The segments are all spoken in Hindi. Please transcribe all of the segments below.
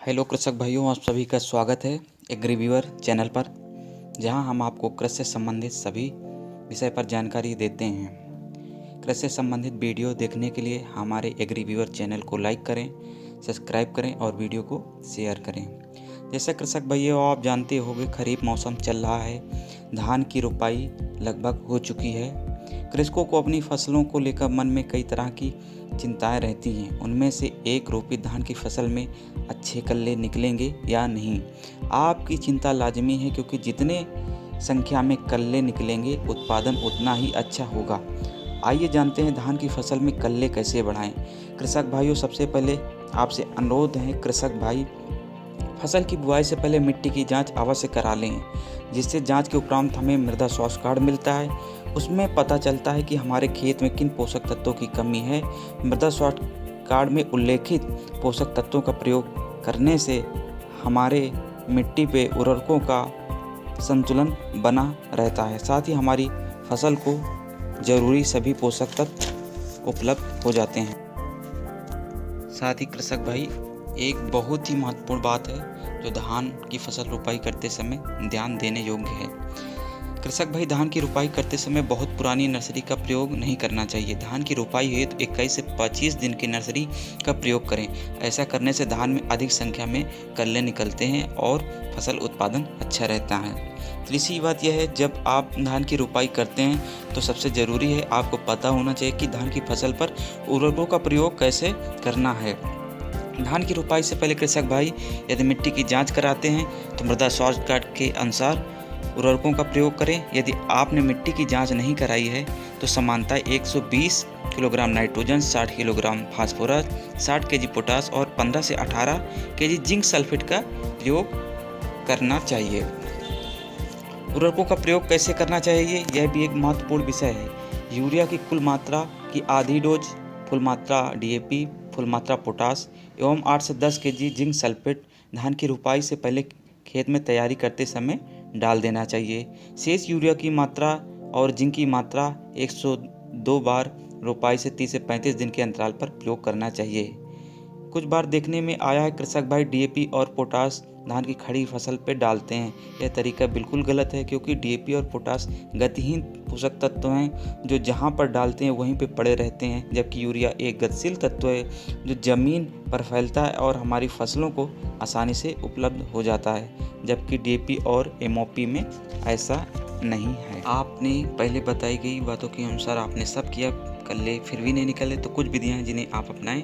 हेलो कृषक भाइयों, आप सभी का स्वागत है एग्रीव्यूअर चैनल पर, जहां हम आपको कृषि से संबंधित सभी विषय पर जानकारी देते हैं। कृषि से संबंधित वीडियो देखने के लिए हमारे एग्रीव्यूअर चैनल को लाइक करें, सब्सक्राइब करें और वीडियो को शेयर करें। जैसे कृषक भाइयों आप जानते होंगे, खरीफ मौसम चल रहा है, धान की रोपाई लगभग हो चुकी है। कृषकों को अपनी फसलों को लेकर मन में कई तरह की चिंताएं रहती हैं। उनमें से एक, रोपित धान की फसल में अच्छे कल्ले निकलेंगे या नहीं। आपकी चिंता लाजमी है, क्योंकि जितने संख्या में कल्ले निकलेंगे उत्पादन उतना ही अच्छा होगा। आइए जानते हैं धान की फसल में कल्ले कैसे बढ़ाएं। कृषक भाइयों, सबसे पहले आपसे अनुरोध है कृषक भाई, फसल की बुआई से पहले मिट्टी की जांच अवश्य करा लें, जिससे जांच के उपरांत हमें मृदा स्वास्थ्य कार्ड मिलता है। उसमें पता चलता है कि हमारे खेत में किन पोषक तत्वों की कमी है। मृदा स्वास्थ्य कार्ड में उल्लेखित पोषक तत्वों का प्रयोग करने से हमारे मिट्टी पे उर्वरकों का संतुलन बना रहता है। साथ ही हमारी फसल को जरूरी सभी पोषक तत्व उपलब्ध हो जाते हैं। साथ ही कृषक भाई, एक बहुत ही महत्वपूर्ण बात है जो धान की फसल रोपाई करते समय ध्यान देने योग्य है। कृषक भाई, धान की रोपाई करते समय बहुत पुरानी नर्सरी का प्रयोग नहीं करना चाहिए। धान की रोपाई हुई तो 21 से 25 दिन की नर्सरी का प्रयोग करें। ऐसा करने से धान में अधिक संख्या में कल्ले निकलते हैं और फसल उत्पादन अच्छा रहता है। तीसरी बात यह है, जब आप धान की रोपाई करते हैं तो सबसे ज़रूरी है आपको पता होना चाहिए कि धान की फसल पर उर्वरकों का प्रयोग कैसे करना है। धान की रोपाई से पहले कृषक भाई यदि मिट्टी की जांच कराते हैं तो मृदा स्वास्थ्य कार्ड के अनुसार उर्वरकों का प्रयोग करें। यदि आपने मिट्टी की जांच नहीं कराई है तो समानतः 120 kilogram nitrogen, 60 kilogram phosphorus, 60 KG potash और 15 से 18 केजी जिंक सल्फेट का प्रयोग करना चाहिए। उर्वरकों का प्रयोग कैसे करना चाहिए, यह भी एक महत्वपूर्ण विषय है। यूरिया की कुल मात्रा की आधी डोज, फुल मात्रा DAP, फुल मात्रा पोटास एवं 8 से 10 केजी जिंक सल्फेट धान की रोपाई से पहले खेत में तैयारी करते समय डाल देना चाहिए। शेष यूरिया की मात्रा और जिंक की मात्रा 102 बार रोपाई से 30 से 35 दिन के अंतराल पर प्रयोग करना चाहिए। कुछ बार देखने में आया है कृषक भाई DAP और पोटास धान की खड़ी फसल पर डालते हैं। यह तरीका बिल्कुल गलत है, क्योंकि DAP और पोटास गतिहीन पोषक तत्व हैं जो जहां पर डालते हैं वहीं पे पड़े रहते हैं, जबकि यूरिया एक गतिशील तत्व है जो जमीन पर फैलता है और हमारी फसलों को आसानी से उपलब्ध हो जाता है, जबकि DAP और MOP में ऐसा नहीं है। आपने पहले बताई गई बातों के अनुसार आपने सब किया, कल्ले फिर भी नहीं निकले, तो कुछ विधियां हैं जिन्हें आप अपनाएं,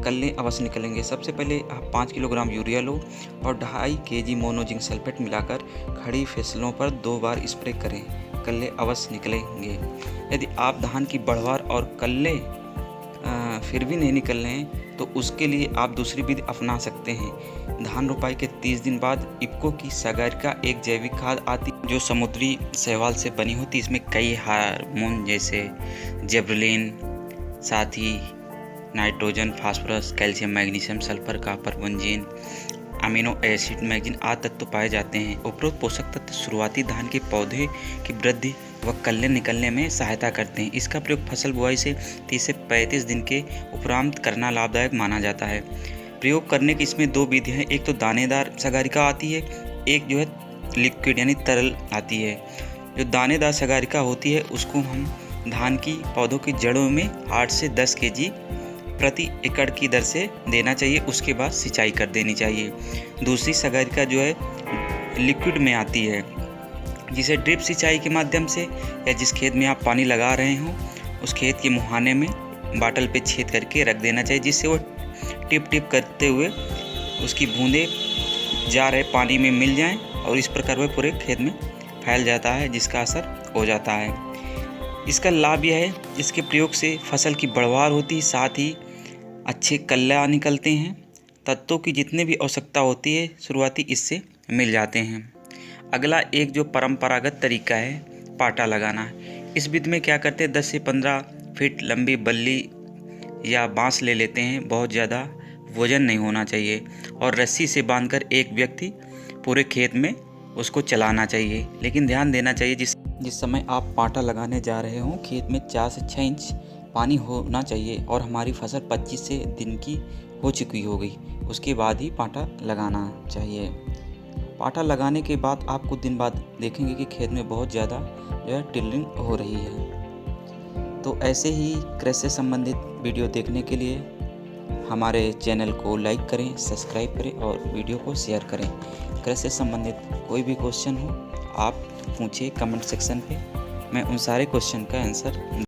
कल्ले अवश्य निकलेंगे। सबसे पहले आप 5 किलोग्राम यूरिया लो और 2.5 केजी मोनो जिंक सल्फेट मिलाकर खड़ी फसलों पर 2 बार स्प्रे करें, कल्ले अवश्य निकलेंगे। यदि आप धान की बढ़वार और कल्ले फिर भी नहीं निकल रहे हैं तो उसके लिए आप दूसरी विधि अपना सकते हैं। धान रोपाई के 30 दिन बाद इफ्को की सागरिका एक जैविक खाद आती जो समुद्री शैवाल से बनी होती। इसमें कई हार्मोन जैसे जिबरेलिन, साथ ही nitrogen, phosphorus, calcium, magnesium, sulphur, copper, benzene, amino acid, manganese आदि तत्व पाए जाते हैं। उपरोक्त पोषक तत्व शुरुआती धान के पौधे की वृद्धि व कल्ले निकलने में सहायता करते हैं। इसका प्रयोग फसल बुआई से 30 से 35 दिन के उपरांत करना लाभदायक माना जाता है। प्रयोग करने की इसमें 2 विधियाँ हैं। एक तो दानेदार सागरिका आती है, एक जो है लिक्विड यानी तरल आती है। जो दानेदार सागरिका होती है उसको हम धान की पौधों की जड़ों में 8 से 10 केजी प्रति एकड़ की दर से देना चाहिए। उसके बाद सिंचाई कर देनी चाहिए। दूसरी सागरिका जो है लिक्विड में आती है, जिसे ड्रिप सिंचाई के माध्यम से या जिस खेत में आप पानी लगा रहे हो उस खेत के मुहाने में बाटल पे छेद करके रख देना चाहिए, जिससे वो टिप टिप करते हुए उसकी बूंदें जा रहे पानी में मिल जाएं और इस प्रकार वह पूरे खेत में फैल जाता है, जिसका असर हो जाता है। इसका लाभ यह है, इसके प्रयोग से फसल की बढ़वार होती है, साथ ही अच्छे कल्ला निकलते हैं। तत्वों की जितनी भी आवश्यकता होती है शुरुआती इससे मिल जाते हैं। अगला एक जो परंपरागत तरीका है पाटा लगाना। इस विधि में क्या करते हैं, 10 से 15 फीट लंबी बल्ली या बांस ले लेते हैं। बहुत ज़्यादा वजन नहीं होना चाहिए और रस्सी से बांधकर एक व्यक्ति पूरे खेत में उसको चलाना चाहिए। लेकिन ध्यान देना चाहिए जिस समय आप पाटा लगाने जा रहे हों खेत में 4 से 6 इंच पानी होना चाहिए और हमारी फसल 25 से दिन की हो चुकी होगी, उसके बाद ही पाटा लगाना चाहिए। पाटा लगाने के बाद आप कुछ दिन बाद देखेंगे कि खेत में बहुत ज़्यादा जो है टिल्लिंग हो रही है। तो ऐसे ही कृषि से संबंधित वीडियो देखने के लिए हमारे चैनल को लाइक करें, सब्सक्राइब करें और वीडियो को शेयर करें। कृषि से संबंधित कोई भी क्वेश्चन हो आप पूछिए कमेंट सेक्शन पे, मैं उन सारे क्वेश्चन का आंसर